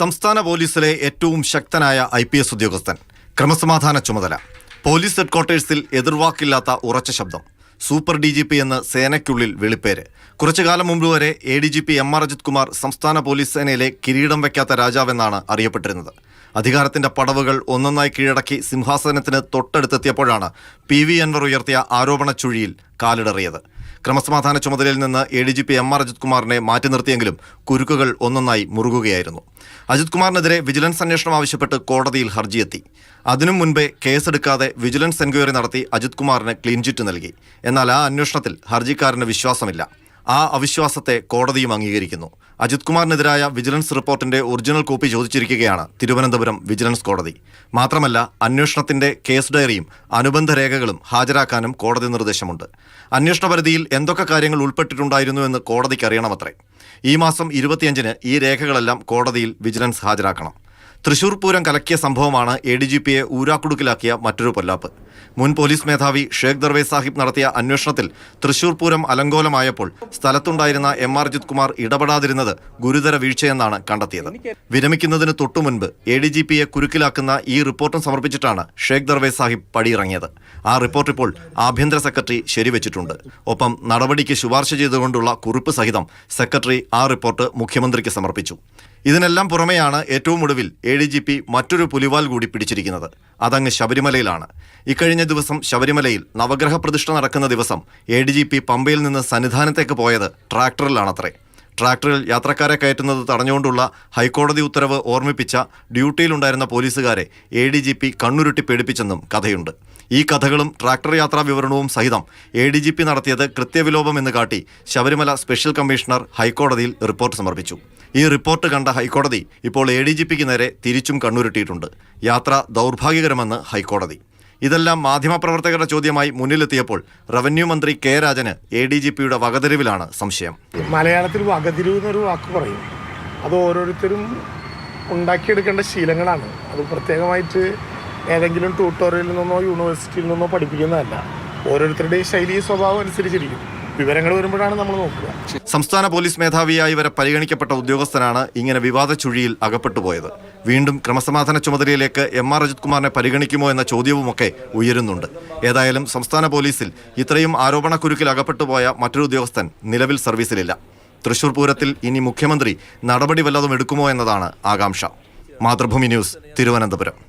സംസ്ഥാന പോലീസിലെ ഏറ്റവും ശക്തനായ IPS ഉദ്യോഗസ്ഥൻ. ക്രമസമാധാന ചുമതല. പോലീസ് ഹെഡ്ക്വാർട്ടേഴ്സിൽ എതിർവാക്കില്ലാത്ത ഉറച്ച ശബ്ദം. സൂപ്പർ DGP എന്ന് സേനയ്ക്കുള്ളിൽ വിളിപ്പേര്. കുറച്ചുകാലം മുമ്പ് വരെ ADGP MR അജിത് കുമാർ സംസ്ഥാന പോലീസ് സേനയിലെ കിരീടം വയ്ക്കാത്ത രാജാവെന്നാണ് അറിയപ്പെട്ടിരുന്നത്. അധികാരത്തിന്റെ പടവുകൾ ഒന്നൊന്നായി കീഴടക്കി സിംഹാസനത്തിന് തൊട്ടടുത്തെത്തിയപ്പോഴാണ് PV അൻവർ ഉയർത്തിയ ആരോപണ ചുഴിയിൽ കാലിടറിയത്. ക്രമസമാധാന ചുമതലയിൽ നിന്ന് ADGP MR അജിത് കുമാറിനെ മാറ്റി നിർത്തിയെങ്കിലും കുരുക്കുകൾ ഒന്നൊന്നായി മുറുകുകയായിരുന്നു. അജിത് കുമാറിനെതിരെ വിജിലൻസ് അന്വേഷണം ആവശ്യപ്പെട്ട് കോടതിയിൽ ഹർജിയെത്തി. അതിനും മുൻപേ കേസെടുക്കാതെ വിജിലൻസ് എൻക്വയറി നടത്തി അജിത് കുമാറിന് ക്ലീൻ ചിറ്റ് നൽകി. എന്നാൽ ആ അന്വേഷണത്തിൽ ഹർജിക്കാരന് വിശ്വാസമില്ല. ആ അവിശ്വാസത്തെ കോടതിയും അംഗീകരിക്കുന്നു. അജിത് കുമാറിനെതിരായ വിജിലൻസ് റിപ്പോർട്ടിന്റെ ഒറിജിനൽ കോപ്പി ചോദിച്ചിരിക്കുകയാണ് തിരുവനന്തപുരം വിജിലൻസ് കോടതി. മാത്രമല്ല, അന്വേഷണത്തിന്റെ കേസ് ഡയറിയും അനുബന്ധ രേഖകളും ഹാജരാക്കാനും കോടതി നിർദ്ദേശമുണ്ട്. അന്വേഷണ പരിധിയിൽ എന്തൊക്കെ കാര്യങ്ങൾ ഉൾപ്പെട്ടിട്ടുണ്ടായിരുന്നു എന്ന് കോടതിക്ക് അറിയണമത്രേ. ഈ മാസം 25-ന് ഈ രേഖകളെല്ലാം കോടതിയിൽ വിജിലൻസ് ഹാജരാക്കണം. തൃശൂർ പൂരം കലക്കിയ സംഭവമാണ് ADGPയെ ഊരാക്കുടുക്കിലാക്കിയ മറ്റൊരു പൊല്ലാപ്പ്. മുൻ പോലീസ് മേധാവി ഷേഖ് ദർവേസ് സാഹിബ് നടത്തിയ അന്വേഷണത്തിൽ തൃശൂർ പൂരം അലങ്കോലമായപ്പോൾ സ്ഥലത്തുണ്ടായിരുന്ന MR അജിത് കുമാർ ഇടപെടാതിരുന്നത് ഗുരുതര വീഴ്ചയെന്നാണ് കണ്ടെത്തിയത്. വിരമിക്കുന്നതിന് തൊട്ടുമുൻപ് ADGPയെ കുരുക്കിലാക്കുന്ന ഈ റിപ്പോർട്ടും സമർപ്പിച്ചിട്ടാണ് ഷേഖ് ദർവേസ് സാഹിബ് പടിയിറങ്ങിയത്. ആ റിപ്പോർട്ട് ഇപ്പോൾ ആഭ്യന്തര സെക്രട്ടറി ശരിവെച്ചിട്ടുണ്ട്. ഒപ്പം നടപടിക്ക് ശുപാർശ ചെയ്തുകൊണ്ടുള്ള കുറിപ്പ് സഹിതം സെക്രട്ടറി ആ റിപ്പോർട്ട് മുഖ്യമന്ത്രിക്ക് സമർപ്പിച്ചു. ഇതിനെല്ലാം പുറമെയാണ് ഏറ്റവും ഒടുവിൽ ADGP മറ്റൊരു പുലിവാൽ കൂടി പിടിച്ചിരിക്കുന്നത്. അതങ്ങ് ശബരിമലയിലാണ്. ഇക്കഴിഞ്ഞ ദിവസം ശബരിമലയിൽ നവഗ്രഹ പ്രതിഷ്ഠ നടക്കുന്ന ദിവസം ADGP പമ്പയിൽ നിന്ന് സന്നിധാനത്തേക്ക് പോയത് ട്രാക്ടറിലാണത്രേ. ട്രാക്ടറിൽ യാത്രക്കാരെ കയറ്റുന്നത് തടഞ്ഞുകൊണ്ടുള്ള ഹൈക്കോടതി ഉത്തരവ് ഓർമ്മിപ്പിച്ച ഡ്യൂട്ടിയിലുണ്ടായിരുന്ന പോലീസുകാരെ ADGP കണ്ണുരുട്ടി പേടിപ്പിച്ചെന്നും കഥയുണ്ട്. ഈ കഥകളും ട്രാക്ടർ യാത്രാ വിവരണവും സഹിതം ADGP നടത്തിയത് കൃത്യവിലോപം എന്ന് കാട്ടി ശബരിമല സ്പെഷ്യൽ കമ്മീഷണർ ഹൈക്കോടതിയിൽ റിപ്പോർട്ട് സമർപ്പിച്ചു. ഈ റിപ്പോർട്ട് കണ്ട ഹൈക്കോടതി ഇപ്പോൾ ADGPക്ക് നേരെ തിരിച്ചും കണ്ണുരുട്ടിയിട്ടുണ്ട്. യാത്ര ദൗർഭാഗ്യകരമെന്ന് ഹൈക്കോടതി. ഇതെല്ലാം മാധ്യമപ്രവർത്തകരുടെ ചോദ്യമായി മുന്നിലെത്തിയപ്പോൾ റവന്യൂ മന്ത്രി K രാജന് ADGPയുടെ വകതിരിവിലാണ് സംശയം. മലയാളത്തിൽ വകതിരിവ് എന്നൊരു വാക്ക് പറയും. അത് ഓരോരുത്തരും ഉണ്ടാക്കിയെടുക്കേണ്ട ശീലങ്ങളാണ്. അത് പ്രത്യേകമായിട്ട് ഏതെങ്കിലും ട്യൂട്ടോറിയലിൽ നിന്നോ യൂണിവേഴ്സിറ്റിയിൽ നിന്നോ പഠിപ്പിക്കുന്നതല്ല. ഓരോരുത്തരുടെയും ശൈലി സ്വഭാവം അനുസരിച്ചിരിക്കും. വിവരങ്ങൾ വരുമ്പോഴാണ് നമ്മൾ നോക്കുക. സംസ്ഥാന പോലീസ് മേധാവിയായി വരെ പരിഗണിക്കപ്പെട്ട ഉദ്യോഗസ്ഥനാണ് ഇങ്ങനെ വിവാദ ചുഴിയിൽ അകപ്പെട്ടുപോയത്. വീണ്ടും ക്രമസമാധാന ചുമതലയിലേക്ക് MR അജിത് കുമാറിനെ പരിഗണിക്കുമോ എന്ന ചോദ്യവുമൊക്കെ ഉയരുന്നുണ്ട്. ഏതായാലും സംസ്ഥാന പോലീസിൽ ഇത്രയും ആരോപണക്കുരുക്കിൽ അകപ്പെട്ടുപോയ മറ്റൊരു ഉദ്യോഗസ്ഥൻ നിലവിൽ സർവീസിലില്ല. തൃശൂർ പൂരത്തിൽ ഇനി മുഖ്യമന്ത്രി നടപടി വല്ലതും എടുക്കുമോ എന്നതാണ് ആകാംക്ഷ. മാതൃഭൂമി ന്യൂസ്, തിരുവനന്തപുരം.